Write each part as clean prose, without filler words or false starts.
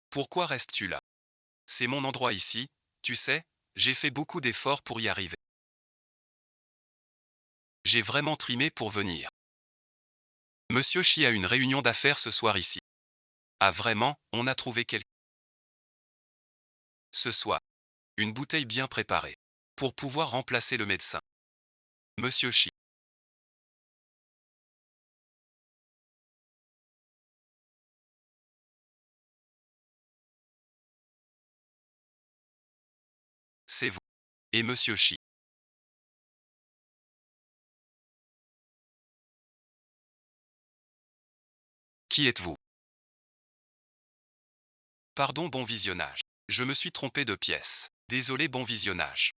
Pourquoi restes-tu là? C'est mon endroit ici, tu sais, j'ai fait beaucoup d'efforts pour y arriver. J'ai vraiment trimé pour venir. Monsieur Chi a une réunion d'affaires ce soir ici. Ah vraiment, on a trouvé quelque... Ce soir, une bouteille bien préparée. Pour pouvoir remplacer le médecin. Monsieur Chi. C'est vous. Et Monsieur Chi. Qui êtes-vous? Pardon, bon visionnage. Je me suis trompé de pièce. Désolé, bon visionnage.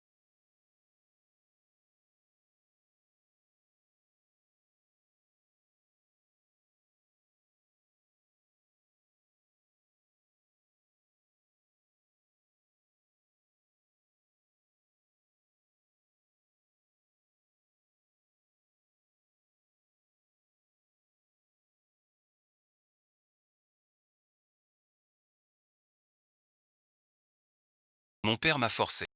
Mon père m'a forcé.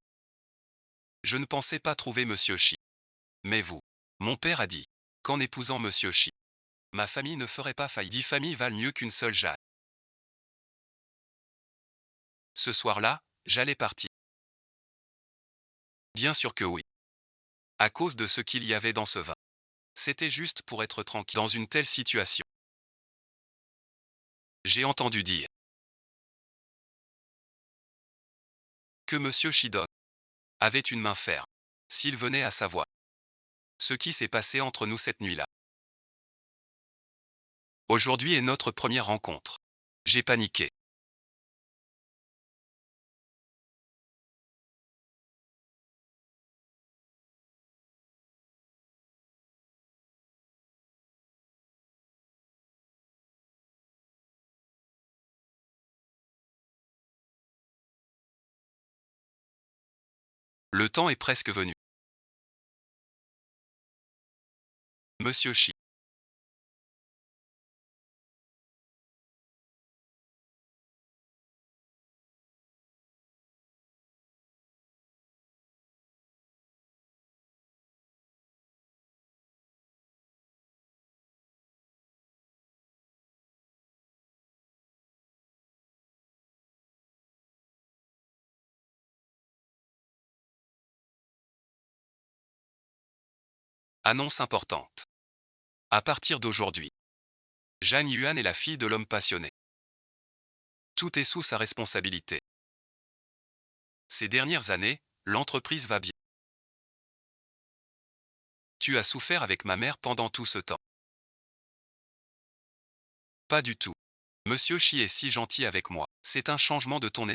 Je ne pensais pas trouver Monsieur Chi. Mais vous. Mon père a dit. Qu'en épousant Monsieur Chi, ma famille ne ferait pas faillite. 10 familles valent mieux qu'une seule Jeanne. Ce soir-là, j'allais partir. Bien sûr que oui. À cause de ce qu'il y avait dans ce vin. C'était juste pour être tranquille dans une telle situation. J'ai entendu dire que Monsieur Shidon avait une main ferme. S'il venait à savoir ce qui s'est passé entre nous cette nuit-là. Aujourd'hui est notre première rencontre. J'ai paniqué. Le temps est presque venu. Monsieur Chi. Annonce importante. À partir d'aujourd'hui, Jeanne Yuan est la fille de l'homme passionné. Tout est sous sa responsabilité. Ces dernières années, l'entreprise va bien. Tu as souffert avec ma mère pendant tout ce temps. Pas du tout. Monsieur Chi est si gentil avec moi. C'est un changement de ton...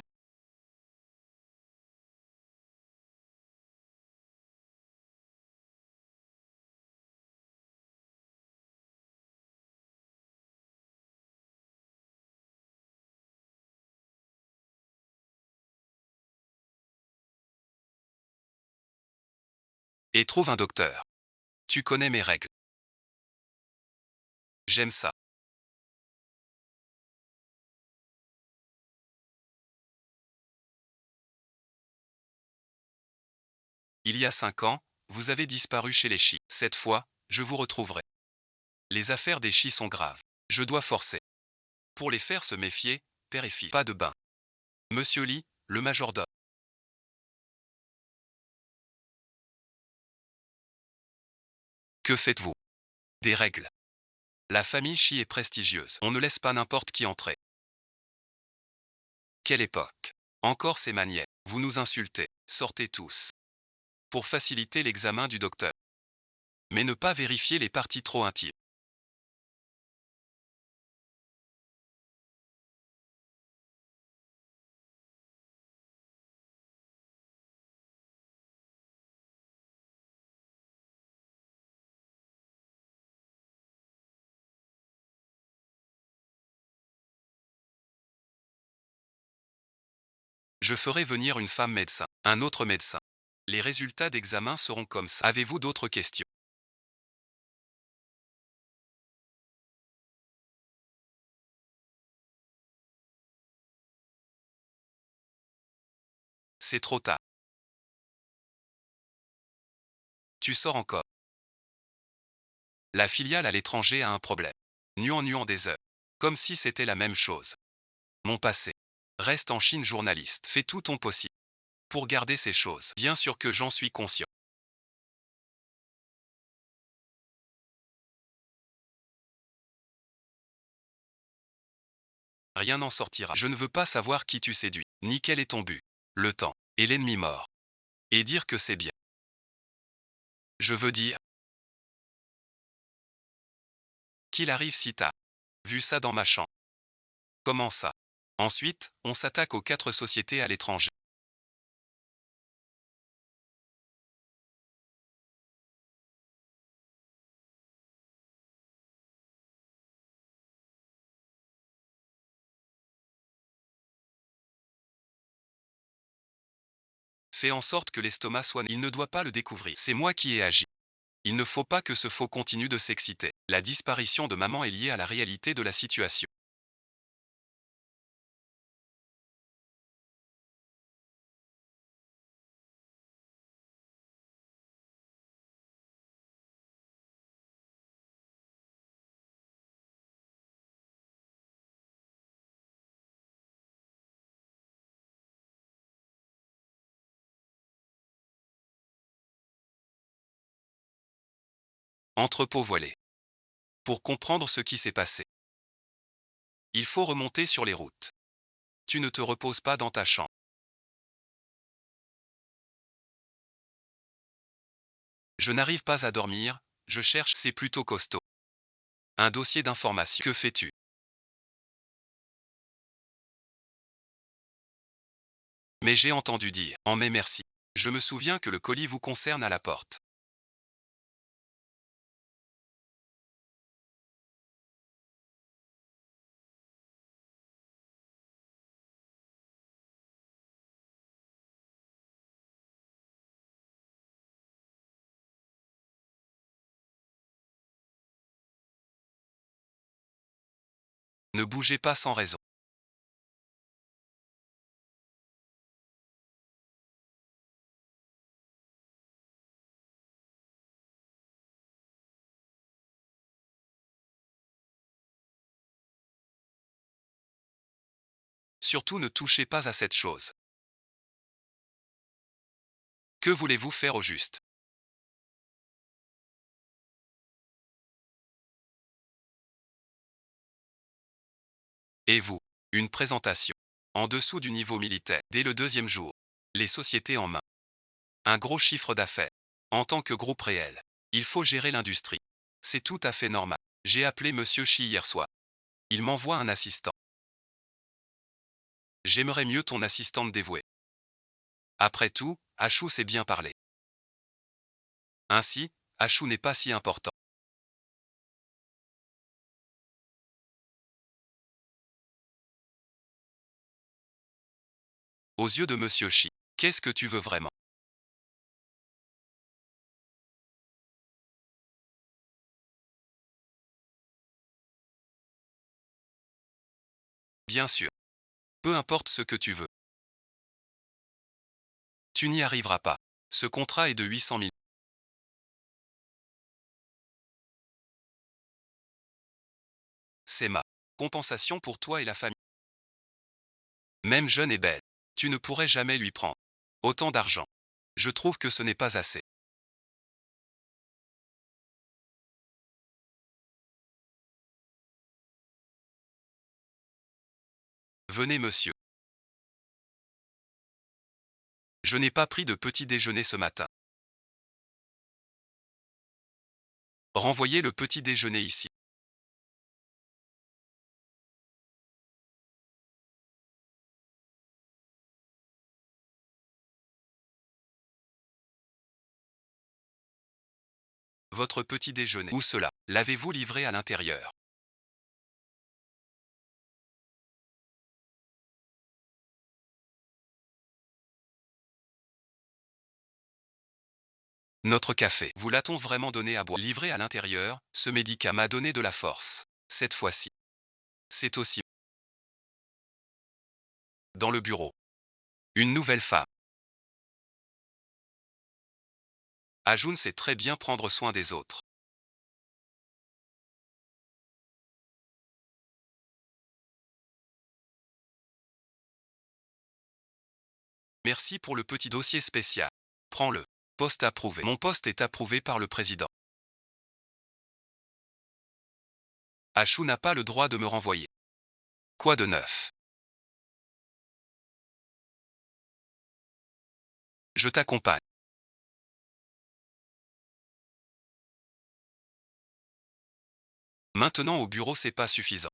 Et trouve un docteur. Tu connais mes règles. J'aime ça. Il y a 5 ans, vous avez disparu chez les Chi. Cette fois, je vous retrouverai. Les affaires des Chi sont graves. Je dois forcer. Pour les faire se méfier, père et fille. Pas de bain. Monsieur Lee, le majordome. Que faites-vous? Des règles. La famille Chi est prestigieuse. On ne laisse pas n'importe qui entrer. Quelle époque? Encore ces manières. Vous nous insultez. Sortez tous. Pour faciliter l'examen du docteur. Mais ne pas vérifier les parties trop intimes. Je ferai venir une femme médecin. Un autre médecin. Les résultats d'examen seront comme ça. Avez-vous d'autres questions? C'est trop tard. Tu sors encore. La filiale à l'étranger a un problème. Nuant des heures. Comme si c'était la même chose. Mon passé. Reste en Chine journaliste. Fais tout ton possible. Pour garder ces choses. Bien sûr que j'en suis conscient. Rien n'en sortira. Je ne veux pas savoir qui tu séduis, ni quel est ton but. Le temps. Et l'ennemi mort. Et dire que c'est bien. Je veux dire qu'il arrive si tard. Vu ça dans ma chambre. Comment ça? Ensuite, on s'attaque aux 4 sociétés à l'étranger. Fais en sorte que l'estomac soit... Il ne doit pas le découvrir. C'est moi qui ai agi. Il ne faut pas que ce faux continue de s'exciter. La disparition de maman est liée à la réalité de la situation. Entrepôt voilé. Pour comprendre ce qui s'est passé, il faut remonter sur les routes. Tu ne te reposes pas dans ta chambre. Je n'arrive pas à dormir, je cherche, c'est plutôt costaud. Un dossier d'information. Que fais-tu? Mais j'ai entendu dire, en mai merci. Je me souviens que le colis vous concerne à la porte. Ne bougez pas sans raison. Surtout ne touchez pas à cette chose. Que voulez-vous faire au juste? Et vous? Une présentation. En dessous du niveau militaire, dès le 2e jour. Les sociétés en main. Un gros chiffre d'affaires. En tant que groupe réel, il faut gérer l'industrie. C'est tout à fait normal. J'ai appelé Monsieur Chi hier soir. Il m'envoie un assistant. J'aimerais mieux ton assistante dévouée. Après tout, Achou sait bien parler. Ainsi, Achou n'est pas si important. Aux yeux de Monsieur Chi, qu'est-ce que tu veux vraiment? Bien sûr. Peu importe ce que tu veux. Tu n'y arriveras pas. Ce contrat est de 800 000. C'est ma compensation pour toi et la famille. Même jeune et belle, tu ne pourrais jamais lui prendre autant d'argent. Je trouve que ce n'est pas assez. Venez monsieur. Je n'ai pas pris de petit déjeuner ce matin. Renvoyez le petit déjeuner ici. Votre petit déjeuner. Où cela? L'avez-vous livré à l'intérieur? Notre café. Vous l'a-t-on vraiment donné à boire? Livré à l'intérieur, ce médicament m'a donné de la force. Cette fois-ci. C'est aussi dans le bureau. Une nouvelle femme. Ajun sait très bien prendre soin des autres. Merci pour le petit dossier spécial. Prends-le. Poste approuvé. Mon poste est approuvé par le président. Achou n'a pas le droit de me renvoyer. Quoi de neuf? Je t'accompagne. Maintenant au bureau c'est pas suffisant.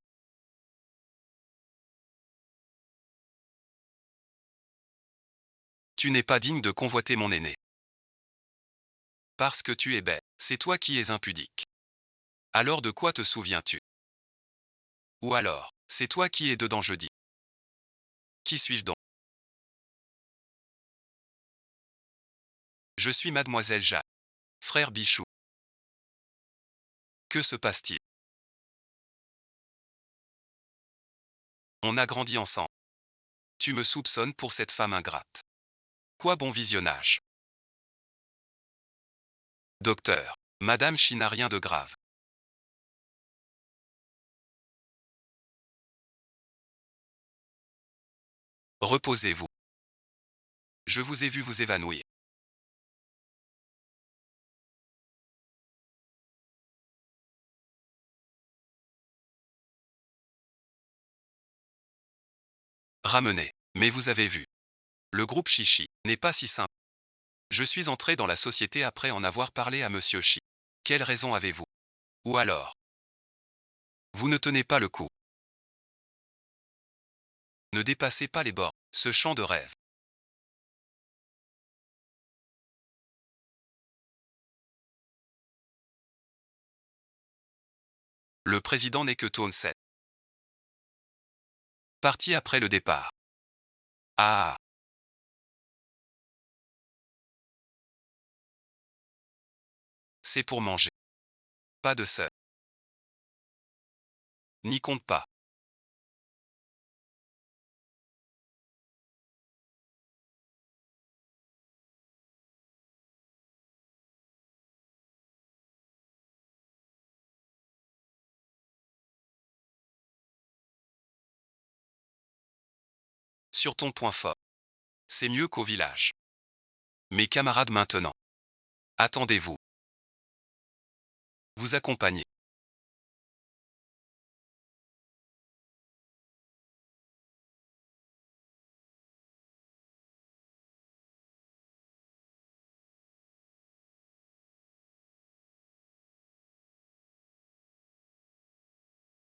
Tu n'es pas digne de convoiter mon aîné. Parce que tu es bête. C'est toi qui es impudique. Alors de quoi te souviens-tu? Ou alors, c'est toi qui es dedans jeudi. Qui suis-je donc? Je suis mademoiselle Jacques. Frère Bichou. Que se passe-t-il? On a grandi ensemble. Tu me soupçonnes pour cette femme ingrate. Quoi bon visionnage? Docteur. Madame Chi n'a rien de grave. Reposez-vous. Je vous ai vu vous évanouir. Ramenez. Mais vous avez vu. Le groupe Chichi n'est pas si simple. Je suis entré dans la société après en avoir parlé à Monsieur Chi. Quelle raison avez-vous? Ou alors? Vous ne tenez pas le coup. Ne dépassez pas les bords. Ce champ de rêve. Le président n'est que Tone 7. Parti après le départ. Ah. C'est pour manger. Pas de sœur. N'y compte pas. Sur ton point fort. C'est mieux qu'au village. Mes camarades maintenant. Attendez-vous. Vous accompagnez.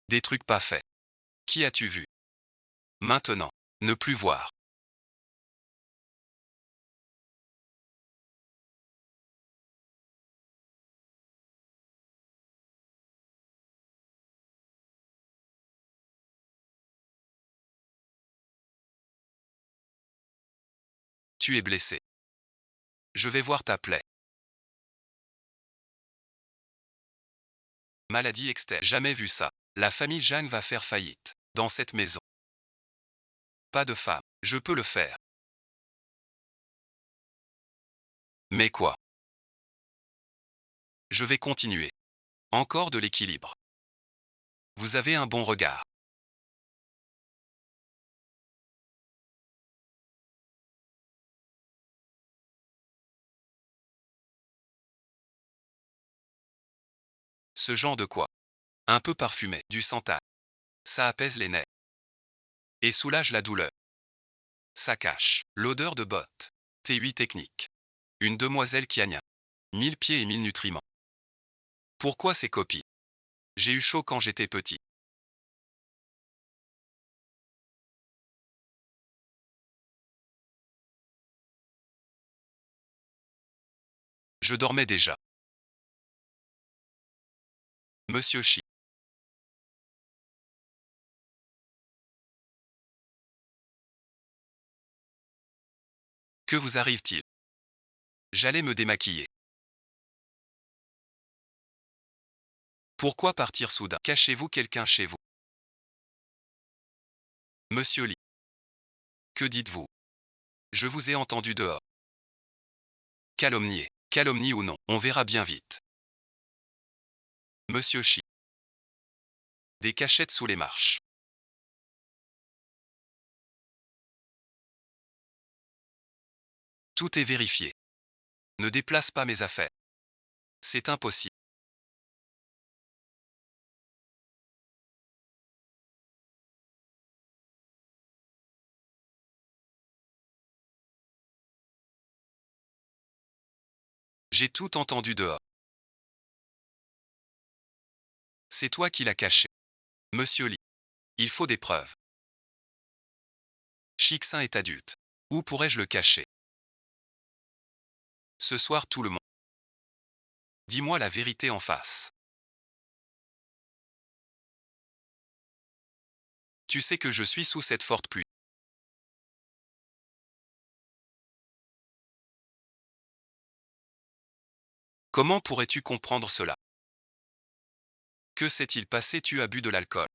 Des trucs pas faits. Qui as-tu vu? Maintenant. Ne plus voir. Tu es blessé. Je vais voir ta plaie. Maladie externe. Jamais vu ça. La famille Jeanne va faire faillite. Dans cette maison. Pas de femme. Je peux le faire. Mais quoi? Je vais continuer. Encore de l'équilibre. Vous avez un bon regard. Ce genre de quoi? Un peu parfumé, du santal. Ça apaise les nerfs. Et soulage la douleur. Ça cache l'odeur de bottes. T8 technique. Une demoiselle qui a 1000 pieds et 1000 nutriments. Pourquoi ces copies? J'ai eu chaud quand j'étais petit. Je dormais déjà. Monsieur Chi. Que vous arrive-t-il? J'allais me démaquiller. Pourquoi partir soudain? Cachez-vous quelqu'un chez vous? Monsieur Li. Que dites-vous? Je vous ai entendu dehors. Calomnier. Calomnie ou non, on verra bien vite. Monsieur Chi. Des cachettes sous les marches. Tout est vérifié. Ne déplace pas mes affaires. C'est impossible. J'ai tout entendu dehors. C'est toi qui l'as caché. Monsieur Li. Il faut des preuves. Chixin est adulte. Où pourrais-je le cacher? Ce soir tout le monde. Dis-moi la vérité en face. Tu sais que je suis sous cette forte pluie. Comment pourrais-tu comprendre cela? Que s'est-il passé? Tu as bu de l'alcool.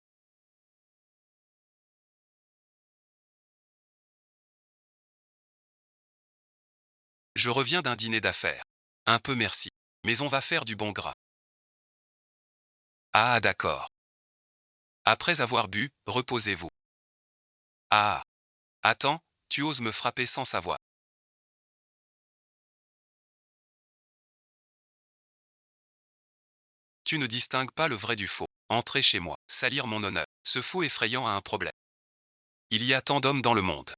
Je reviens d'un dîner d'affaires. Un peu merci. Mais on va faire du bon gras. Ah d'accord. Après avoir bu, reposez-vous. Ah. Attends, tu oses me frapper sans savoir. Tu ne distingues pas le vrai du faux. Entrez chez moi, salir mon honneur. Ce fou effrayant a un problème. Il y a tant d'hommes dans le monde.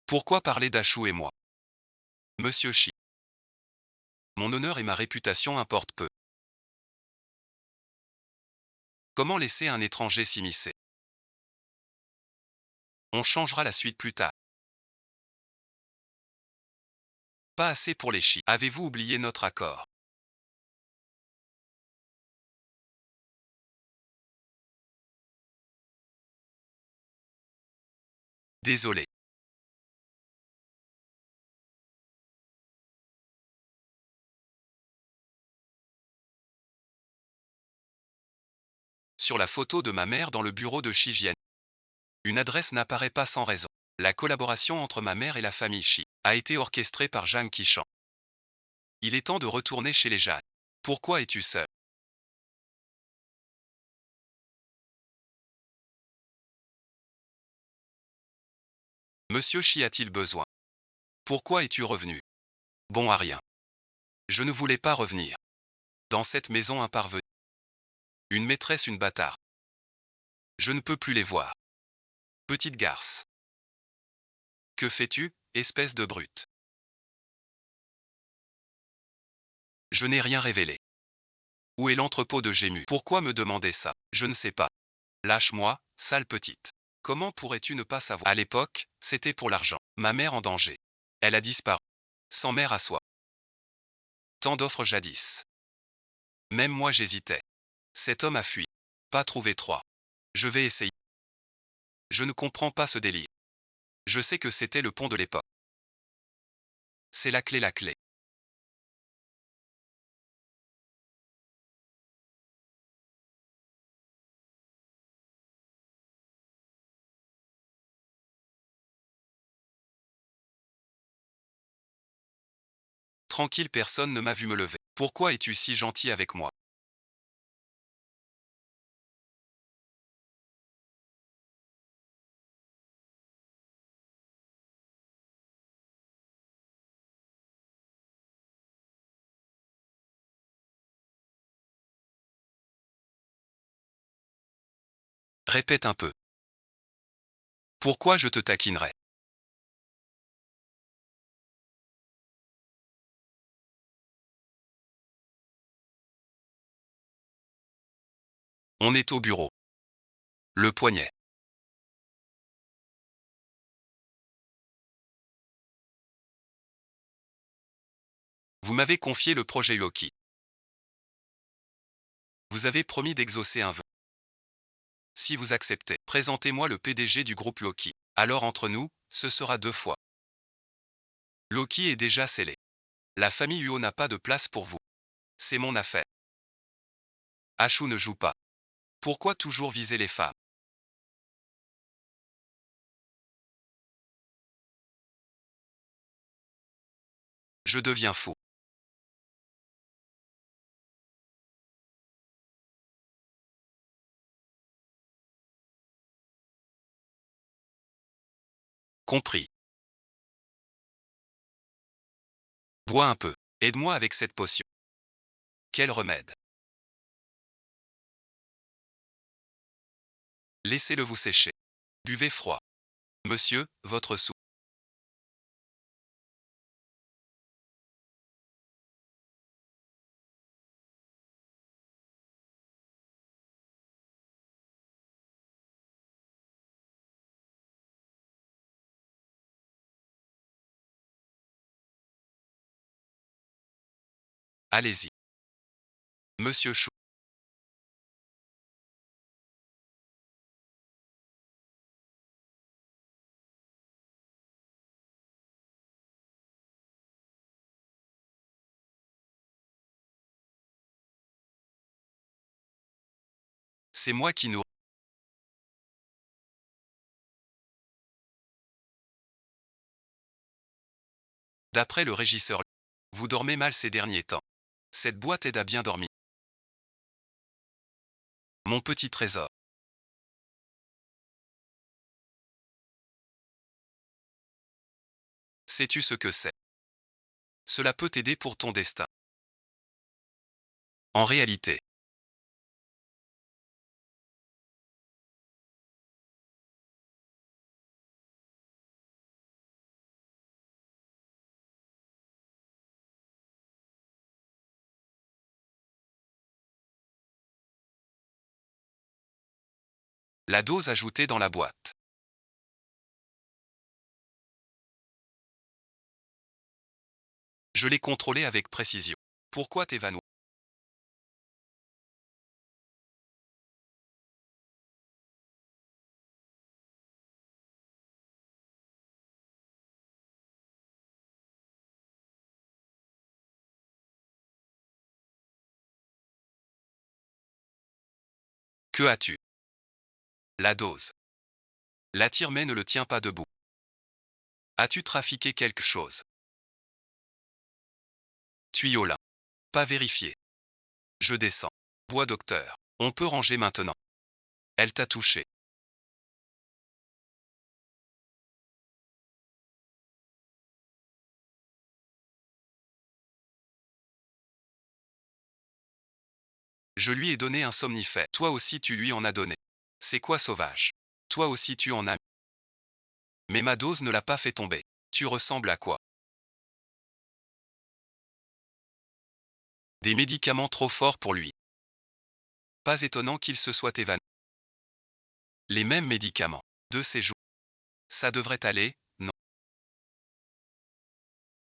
Pourquoi parler d'Achou et moi? Monsieur Chi. Mon honneur et ma réputation importent peu. Comment laisser un étranger s'immiscer? On changera la suite plus tard. Pas assez pour les Chi. Avez-vous oublié notre accord? Désolé. Sur la photo de ma mère dans le bureau de Shi Jian, une adresse n'apparaît pas sans raison. La collaboration entre ma mère et la famille Shi a été orchestrée par Zhang Qishan. Il est temps de retourner chez les Zhang. Pourquoi es-tu seul? Monsieur Shi a-t-il besoin? Pourquoi es-tu revenu? Bon à rien. Je ne voulais pas revenir. Dans cette maison un parvenu. Une maîtresse, une bâtarde. Je ne peux plus les voir. Petite garce. Que fais-tu, espèce de brute? Je n'ai rien révélé. Où est l'entrepôt de Gému? Pourquoi me demander ça? Je ne sais pas. Lâche-moi, sale petite. Comment pourrais-tu ne pas savoir? À l'époque, c'était pour l'argent. Ma mère en danger. Elle a disparu. Sans mère à soi. Tant d'offres jadis. Même moi j'hésitais. Cet homme a fui. Pas trouvé 3. Je vais essayer. Je ne comprends pas ce délire. Je sais que c'était le pont de l'époque. C'est la clé, la clé. Tranquille, personne ne m'a vu me lever. Pourquoi es-tu si gentil avec moi? Répète un peu. Pourquoi je te taquinerais? On est au bureau. Le poignet. Vous m'avez confié le projet Uoki. Vous avez promis d'exaucer un vœu. Si vous acceptez, présentez-moi le PDG du groupe Loki. Alors entre nous, ce sera 2 fois. Loki est déjà scellé. La famille Uo n'a pas de place pour vous. C'est mon affaire. Ashu ne joue pas. Pourquoi toujours viser les femmes? Je deviens fou. Compris. Bois un peu. Aide-moi avec cette potion. Quel remède? Laissez-le vous sécher. Buvez froid. Monsieur, votre soupe. Allez-y. Monsieur Chou. C'est moi qui nourris. D'après le régisseur, vous dormez mal ces derniers temps. Cette boîte aide à bien dormir. Mon petit trésor. Sais-tu ce que c'est? Cela peut t'aider pour ton destin. En réalité, la dose ajoutée dans la boîte. Je l'ai contrôlée avec précision. Pourquoi t'évanouir? Que as-tu? La dose. La tire-mais ne le tient pas debout. As-tu trafiqué quelque chose? Tuyau là. Pas vérifié. Je descends. Bois docteur. On peut ranger maintenant. Elle t'a touché. Je lui ai donné un somnifère. Toi aussi tu lui en as donné. C'est quoi sauvage? Toi aussi tu en as. Mais ma dose ne l'a pas fait tomber. Tu ressembles à quoi? Des médicaments trop forts pour lui. Pas étonnant qu'il se soit évanoui. Les mêmes médicaments. De ces jours. Ça devrait aller, non?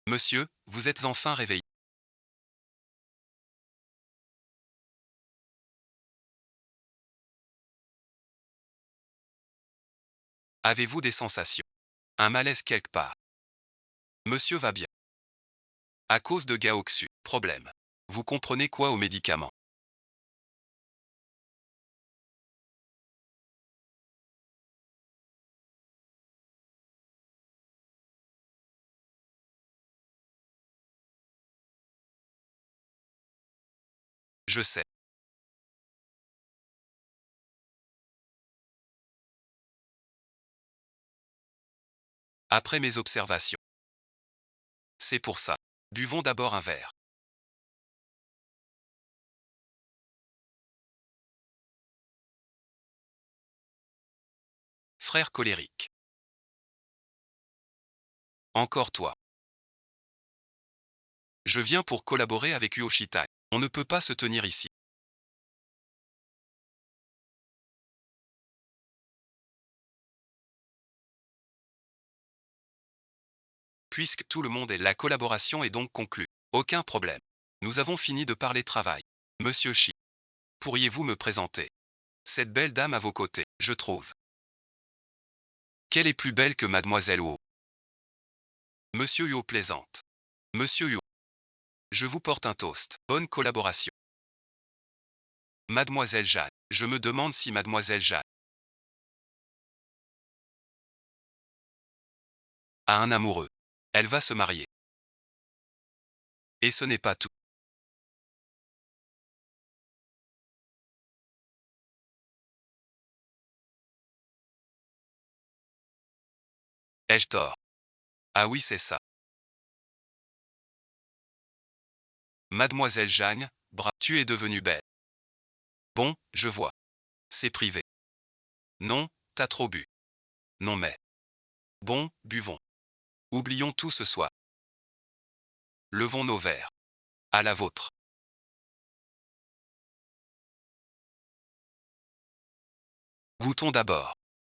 Monsieur, vous êtes enfin réveillé. Avez-vous des sensations? Un malaise quelque part? Monsieur va bien. À cause de Gaoxu. Problème. Vous comprenez quoi aux médicaments? Je sais. Après mes observations. C'est pour ça. Buvons d'abord un verre. Frère colérique. Encore toi. Je viens pour collaborer avec Uoshita. On ne peut pas se tenir ici. Puisque tout le monde est, la collaboration est donc conclue. Aucun problème. Nous avons fini de parler travail. Monsieur Shi, pourriez-vous me présenter cette belle dame à vos côtés, je trouve. Qu'elle est plus belle que Mademoiselle Wu. Monsieur Yu plaisante. Monsieur Yu, je vous porte un toast. Bonne collaboration. Mademoiselle Jade, je me demande si Mademoiselle Jade a un amoureux. Elle va se marier. Et ce n'est pas tout. Ai-je tort? Ah oui, c'est ça. Mademoiselle Jeanne, tu es devenue belle. Bon, je vois. C'est privé. Non, t'as trop bu. Non mais. Bon, buvons. Oublions tout ce soir. Levons nos verres. À la vôtre. Goûtons d'abord.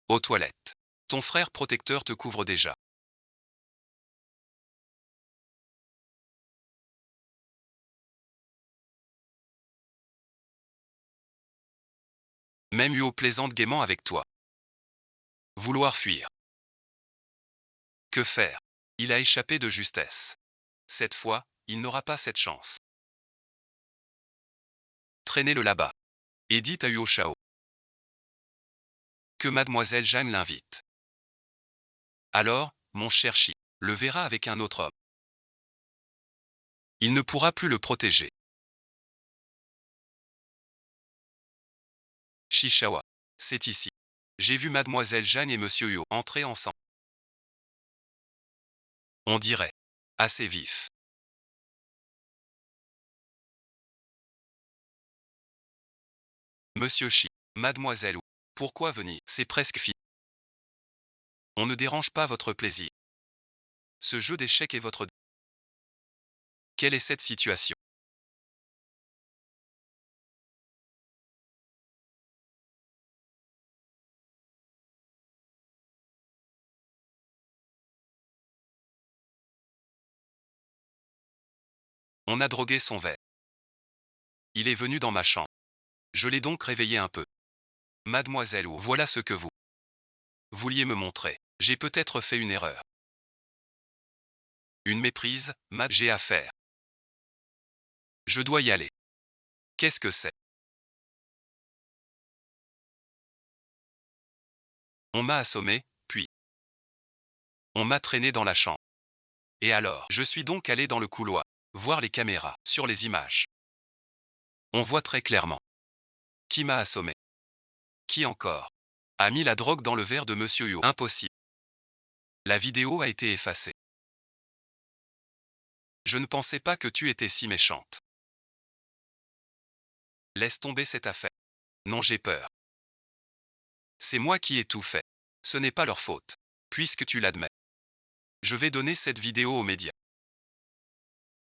Aux toilettes. Ton frère protecteur te couvre déjà. Même Hugo plaisante gaiement avec toi. Vouloir fuir. Que faire? Il a échappé de justesse. Cette fois, il n'aura pas cette chance. Traînez-le là-bas. Et dites à Hugo Chao que mademoiselle Jeanne l'invite. Alors, mon cher Chi, le verra avec un autre homme. Il ne pourra plus le protéger. Chichawa. C'est ici. J'ai vu mademoiselle Jeanne et monsieur Hugo entrer ensemble. On dirait. Assez vif. Monsieur Chi. Mademoiselle Wu. Pourquoi venir? C'est presque fini. On ne dérange pas votre plaisir. Ce jeu d'échecs est votre... Quelle est cette situation? On a drogué son verre. Il est venu dans ma chambre. Je l'ai donc réveillé un peu. Mademoiselle Wu, voilà ce que vous vouliez me montrer. J'ai peut-être fait une erreur. Une méprise, j'ai à faire. Je dois y aller. Qu'est-ce que c'est? On m'a assommé, puis on m'a traîné dans la chambre. Et alors, je suis donc allé dans le couloir, voir les caméras, sur les images. On voit très clairement. Qui m'a assommé? Qui encore a mis la drogue dans le verre de Monsieur Yo? Impossible. La vidéo a été effacée. Je ne pensais pas que tu étais si méchante. Laisse tomber cette affaire. Non, j'ai peur. C'est moi qui ai tout fait. Ce n'est pas leur faute. Puisque tu l'admets. Je vais donner cette vidéo aux médias.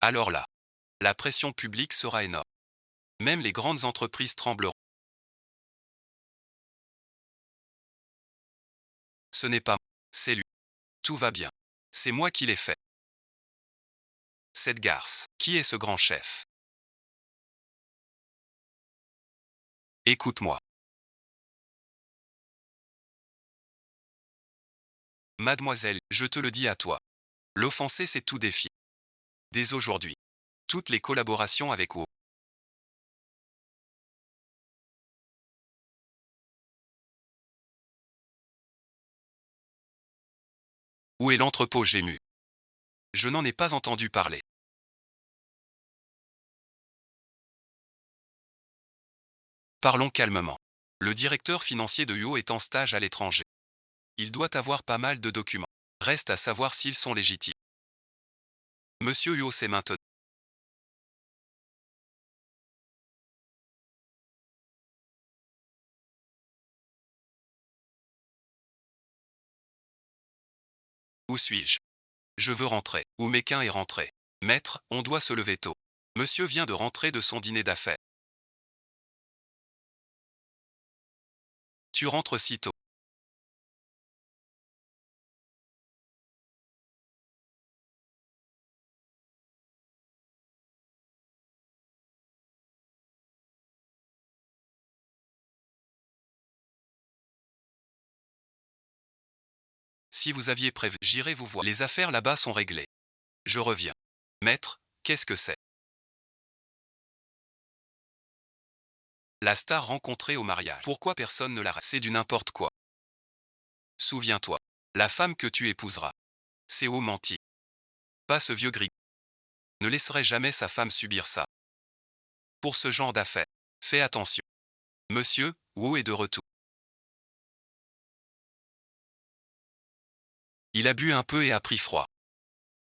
Alors là, la pression publique sera énorme. Même les grandes entreprises trembleront. Ce n'est pas moi, c'est lui. Tout va bien. C'est moi qui l'ai fait. Cette garce, qui est ce grand chef? Écoute-moi. Mademoiselle, je te le dis à toi. L'offenser c'est tout défi. Dès aujourd'hui. Toutes les collaborations avec O. Où est l'entrepôt Gému? Je n'en ai pas entendu parler. Parlons calmement. Le directeur financier de UO est en stage à l'étranger. Il doit avoir pas mal de documents. Reste à savoir s'ils sont légitimes. Monsieur UO sait maintenant. Où suis-je? Je veux rentrer. Où Méquin est rentré? Maître, on doit se lever tôt. Monsieur vient de rentrer de son dîner d'affaires. Tu rentres si tôt. Si vous aviez prévu, j'irai vous voir. Les affaires là-bas sont réglées. Je reviens. Maître, qu'est-ce que c'est? La star rencontrée au mariage. Pourquoi personne ne la... C'est du n'importe quoi. Souviens-toi. La femme que tu épouseras. C'est au menti. Pas ce vieux gris. ne laisserait jamais sa femme subir ça. Pour ce genre d'affaires, fais attention. Monsieur Wu est de retour. Il a bu un peu et a pris froid.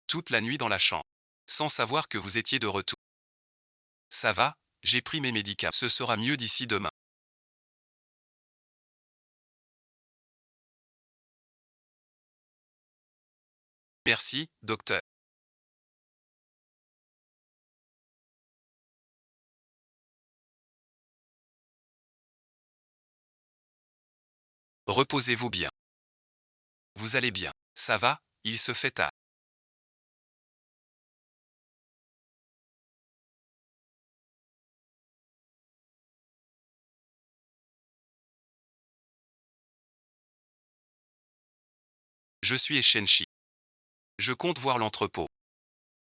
Toute la nuit dans la chambre, sans savoir que vous étiez de retour. Ça va, j'ai pris mes médicaments. Ce sera mieux d'ici demain. Merci, docteur. Reposez-vous bien. Vous allez bien. Ça va, il se fait tard. Je suis Shenchi. Je compte voir l'entrepôt.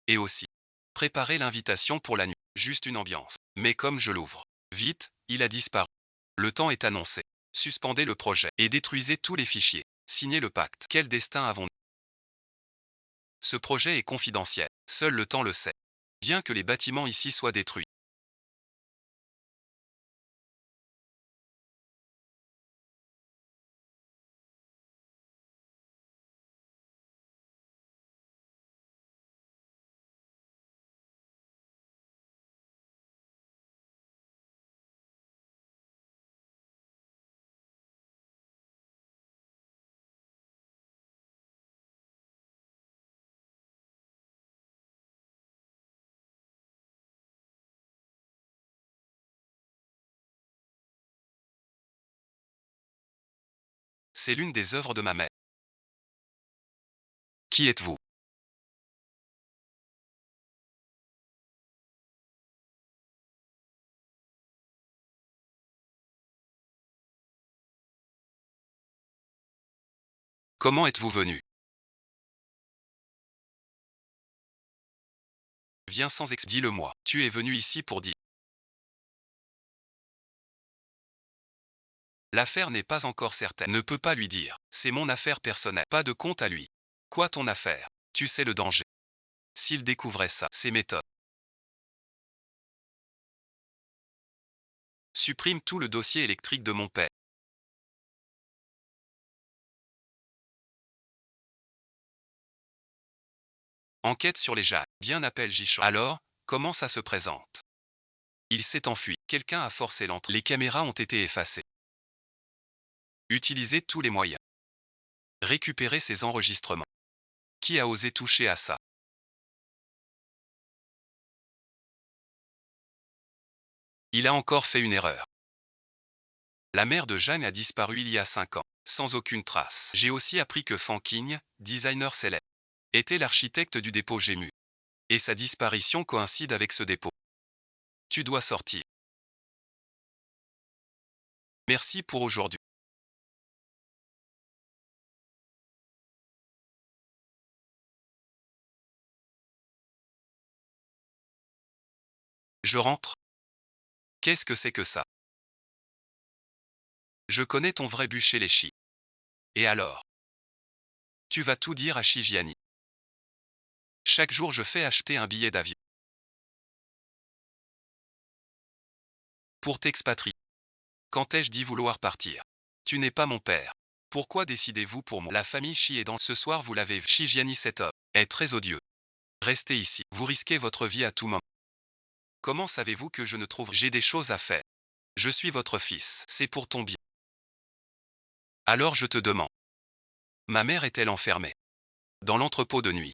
Et aussi, préparer l'invitation pour la nuit. Juste une ambiance. Mais comme je l'ouvre, vite, il a disparu. Le temps est annoncé. Suspendez le projet et détruisez tous les fichiers. Signez le pacte. Quel destin avons-nous? Ce projet est confidentiel. Seul le temps le sait. Bien que les bâtiments ici soient détruits. C'est l'une des œuvres de ma mère. Qui êtes-vous? Comment êtes-vous venu? Viens sans dis-le-moi. Tu es venu ici pour dire. L'affaire n'est pas encore certaine. Ne peut pas lui dire. C'est mon affaire personnelle. Pas de compte à lui. Quoi ton affaire? Tu sais le danger. S'il découvrait ça, ses méthodes. Supprime tout le dossier électrique de mon père. Enquête sur les jades. Bien appelle Jichon. Alors, comment ça se présente? Il s'est enfui. Quelqu'un a forcé l'entrée. Les caméras ont été effacées. Utilisez tous les moyens. Récupérez ces enregistrements. Qui a osé toucher à ça? Il a encore fait une erreur. La mère de Jeanne a disparu il y a 5 ans, sans aucune trace. J'ai aussi appris que Fan King, designer célèbre, était l'architecte du dépôt Gému. Et sa disparition coïncide avec ce dépôt. Tu dois sortir. Merci pour aujourd'hui. Je rentre. Qu'est-ce que c'est que ça? Je connais ton vrai but chez les Shi. Et alors? Tu vas tout dire à Shijiani. Chaque jour je fais acheter un billet d'avion. Pour t'expatrier. Quand ai-je dit vouloir partir? Tu n'es pas mon père. Pourquoi décidez-vous pour moi? La famille Shi est dans ce soir, vous l'avez vu. Shijiani, cet homme est très odieux. Restez ici. Vous risquez votre vie à tout moment. Comment savez-vous que je ne trouve? J'ai des choses à faire. Je suis votre fils. C'est pour ton bien. Alors je te demande. Ma mère est-elle enfermée? Dans l'entrepôt de nuit.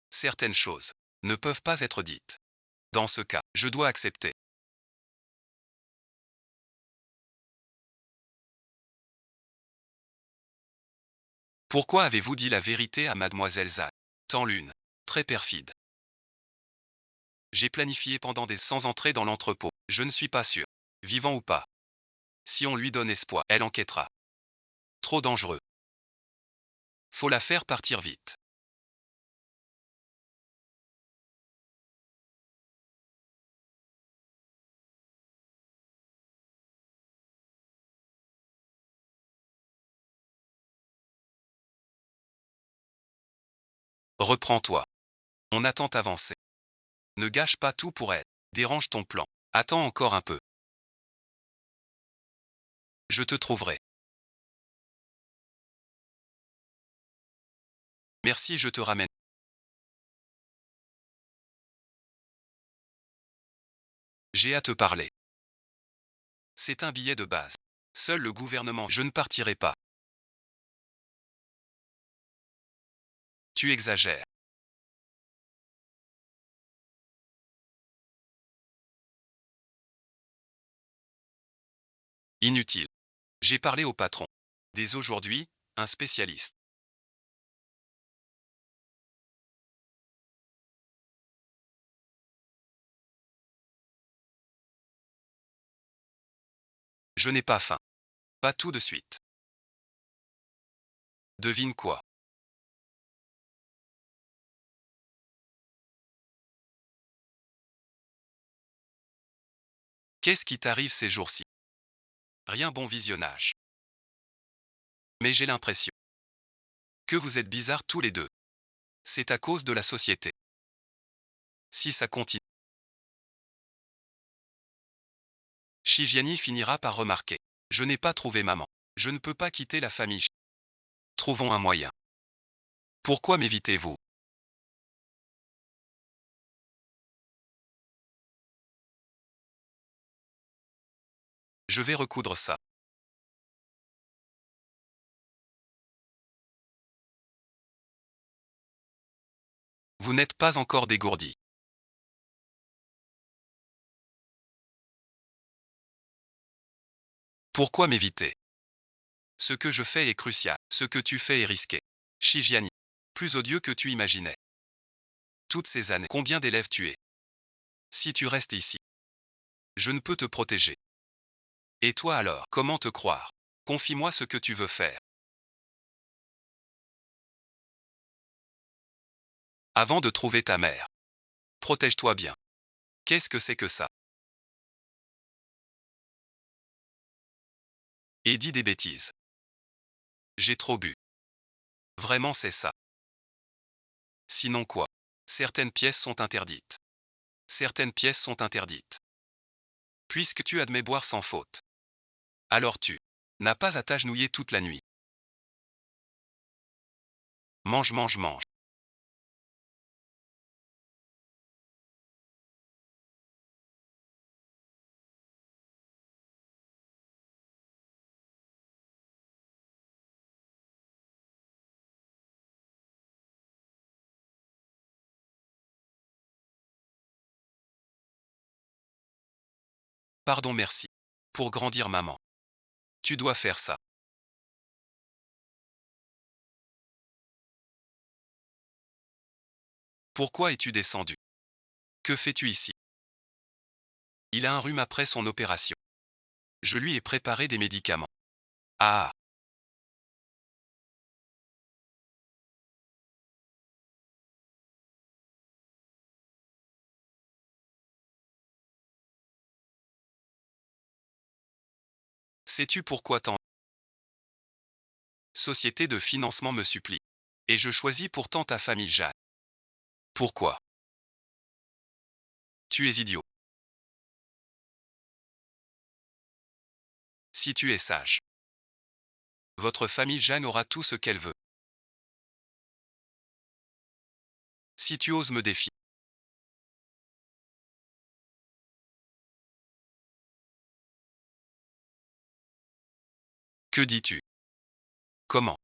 Certaines choses ne peuvent pas être dites. Dans ce cas, je dois accepter. Pourquoi avez-vous dit la vérité à mademoiselle Zhang? Tant l'une. Très perfide. J'ai planifié pendant des sans entrer dans l'entrepôt. Je ne suis pas sûr. Vivant ou pas. Si on lui donne espoir, elle enquêtera. Trop dangereux. Faut la faire partir vite. Reprends-toi. On attend avancer. Ne gâche pas tout pour elle. Dérange ton plan. Attends encore un peu. Je te trouverai. Merci, je te ramène. J'ai à te parler. C'est un billet de base. Seul le gouvernement, je ne partirai pas. Tu exagères. Inutile. J'ai parlé au patron. Dès aujourd'hui, un spécialiste. Je n'ai pas faim. Pas tout de suite. Devine quoi? Qu'est-ce qui t'arrive ces jours-ci? Rien, bon visionnage. Mais j'ai l'impression que vous êtes bizarres tous les deux. C'est à cause de la société. Si ça continue, Shigiani finira par remarquer. Je n'ai pas trouvé maman. Je ne peux pas quitter la famille. Trouvons un moyen. Pourquoi m'évitez-vous? Je vais recoudre ça. Vous n'êtes pas encore dégourdi. Pourquoi m'éviter? Ce que je fais est crucial. Ce que tu fais est risqué. Shigiani. Plus odieux que tu imaginais. Toutes ces années, combien d'élèves tu es? Si tu restes ici, je ne peux te protéger. Et toi alors, comment te croire? Confie-moi ce que tu veux faire. Avant de trouver ta mère. Protège-toi bien. Qu'est-ce que c'est que ça? Et dis des bêtises. J'ai trop bu. Vraiment c'est ça. Sinon quoi? Certaines pièces sont interdites. Certaines pièces sont interdites. Puisque tu admets boire sans faute. Alors tu n'as pas à t'agenouiller toute la nuit. Mange, mange, mange. Pardon, merci. Pour grandir maman. Tu dois faire ça. Pourquoi es-tu descendu? Que fais-tu ici? Il a un rhume après son opération. Je lui ai préparé des médicaments. Ah, sais-tu pourquoi tant? Société de financement me supplie. Et je choisis pourtant ta famille Jeanne. Pourquoi? Tu es idiot. Si tu es sage. Votre famille Jeanne aura tout ce qu'elle veut. Si tu oses me défier. Que dis-tu? Comment?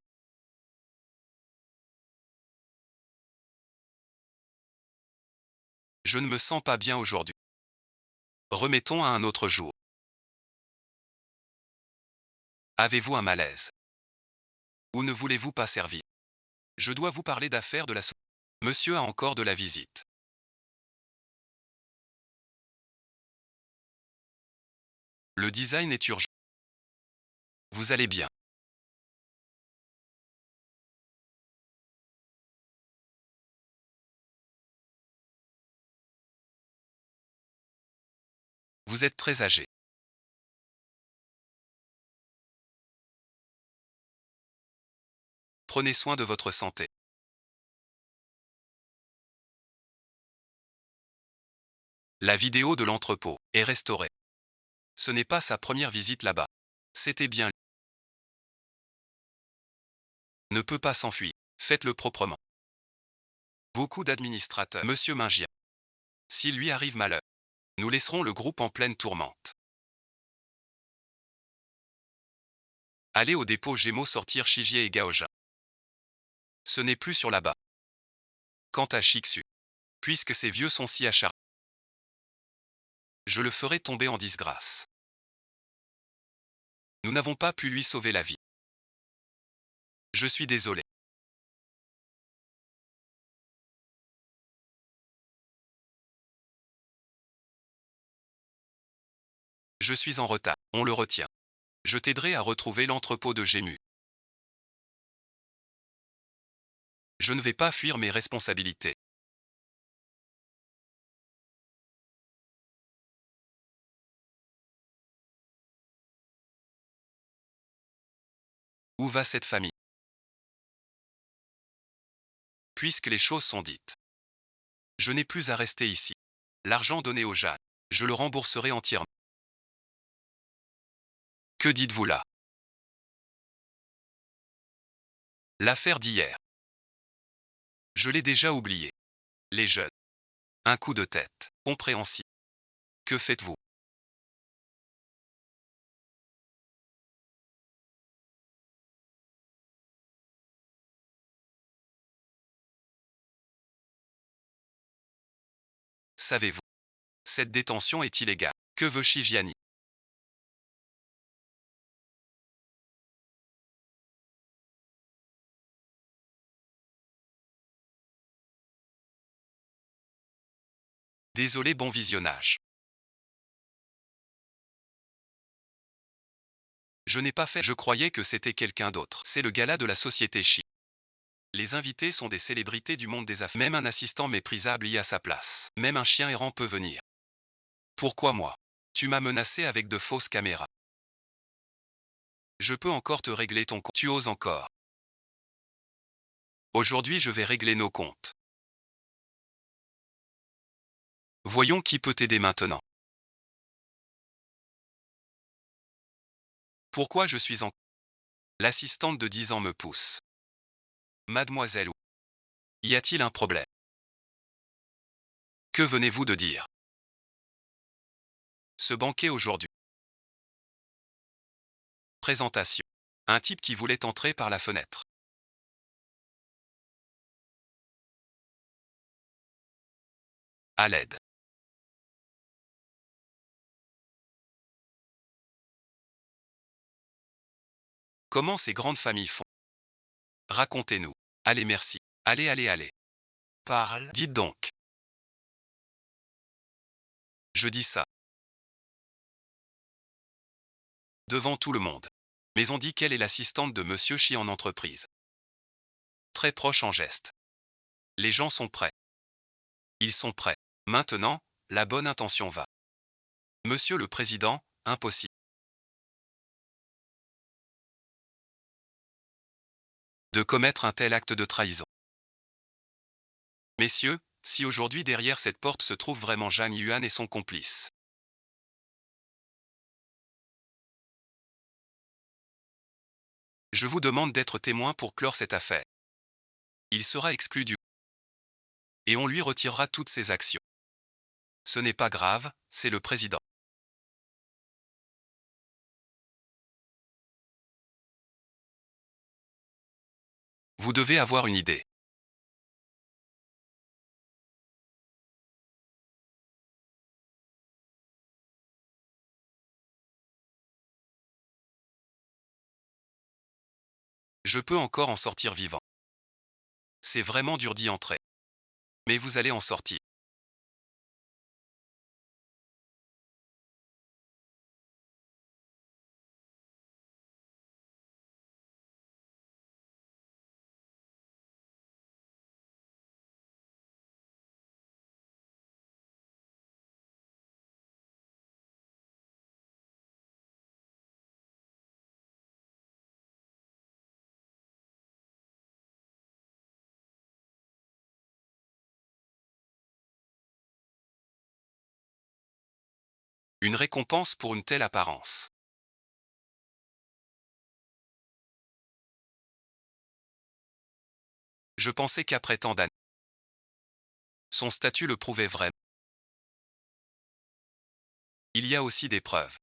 Je ne me sens pas bien aujourd'hui. Remettons à un autre jour. Avez-vous un malaise? Ou ne voulez-vous pas servir? Je dois vous parler d'affaires de la société. Monsieur a encore de la visite. Le design est urgent. Vous allez bien. Vous êtes très âgé. Prenez soin de votre santé. La vidéo de l'entrepôt est restaurée. Ce n'est pas sa première visite là-bas. C'était bien lui. Ne peut pas s'enfuir. Faites-le proprement. Beaucoup d'administrateurs. Monsieur Mingien. S'il lui arrive malheur, nous laisserons le groupe en pleine tourmente. Allez au dépôt Gémeaux sortir Chigier et Gaojin. Ce n'est plus sur là-bas. Quant à Chiksu, puisque ces vieux sont si acharnés, je le ferai tomber en disgrâce. Nous n'avons pas pu lui sauver la vie. Je suis désolé. Je suis en retard. On le retient. Je t'aiderai à retrouver l'entrepôt de Gému. Je ne vais pas fuir mes responsabilités. Où va cette famille? Puisque les choses sont dites. Je n'ai plus à rester ici. L'argent donné aux Jeanne, je le rembourserai entièrement. Que dites-vous là? L'affaire d'hier. Je l'ai déjà oubliée. Les jeunes. Un coup de tête. Compréhensible. Que faites-vous? Savez-vous? Cette détention est illégale. Que veut Chigiani? Désolé, bon visionnage. Je n'ai pas fait. Je croyais que c'était quelqu'un d'autre. C'est le gala de la société Chi. Les invités sont des célébrités du monde des affaires. Même un assistant méprisable y a sa place. Même un chien errant peut venir. Pourquoi moi? Tu m'as menacé avec de fausses caméras. Je peux encore te régler ton compte. Tu oses encore. Aujourd'hui je vais régler nos comptes. Voyons qui peut t'aider maintenant. Pourquoi je suis en... L'assistante de 10 ans me pousse. Mademoiselle, y a-t-il un problème? Que venez-vous de dire? Ce banquet aujourd'hui. Présentation. Un type qui voulait entrer par la fenêtre. À l'aide. Comment ces grandes familles font? Racontez-nous. Allez, merci. Allez, allez, allez. Parle. Dites donc. Je dis ça. Devant tout le monde. Mais on dit qu'elle est l'assistante de Monsieur Chi en entreprise. Très proche en geste. Les gens sont prêts. Ils sont prêts. Maintenant, la bonne intention va. Monsieur le Président, impossible de commettre un tel acte de trahison. Messieurs, si aujourd'hui derrière cette porte se trouve vraiment Zhang Yuan et son complice. Je vous demande d'être témoin pour clore cette affaire. Il sera exclu du... Et on lui retirera toutes ses actions. Ce n'est pas grave, c'est le président. Vous devez avoir une idée. Je peux encore en sortir vivant. C'est vraiment dur d'y entrer. Mais vous allez en sortir. Une récompense pour une telle apparence. Je pensais qu'après tant d'années, son statut le prouvait vraiment. Il y a aussi des preuves.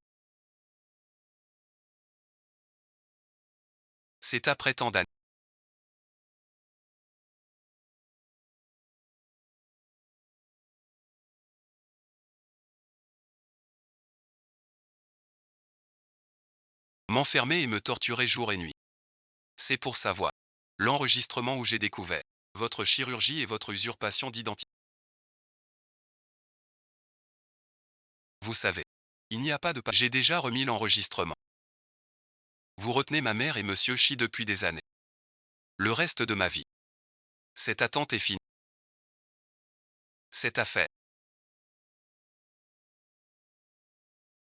C'est après tant d'années. M'enfermer et me torturer jour et nuit. C'est pour savoir. L'enregistrement où j'ai découvert votre chirurgie et votre usurpation d'identité. Vous savez, il n'y a pas de pas. J'ai déjà remis l'enregistrement. Vous retenez ma mère et monsieur Chi depuis des années. Le reste de ma vie. Cette attente est finie. Cette affaire.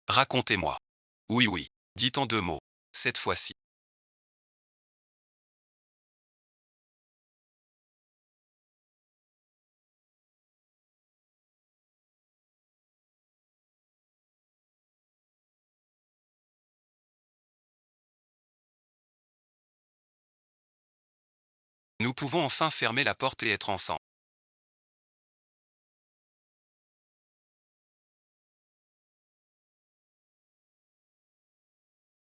Racontez-moi. Oui, oui. Dites en 2 mots. Cette fois-ci. Nous pouvons enfin fermer la porte et être ensemble.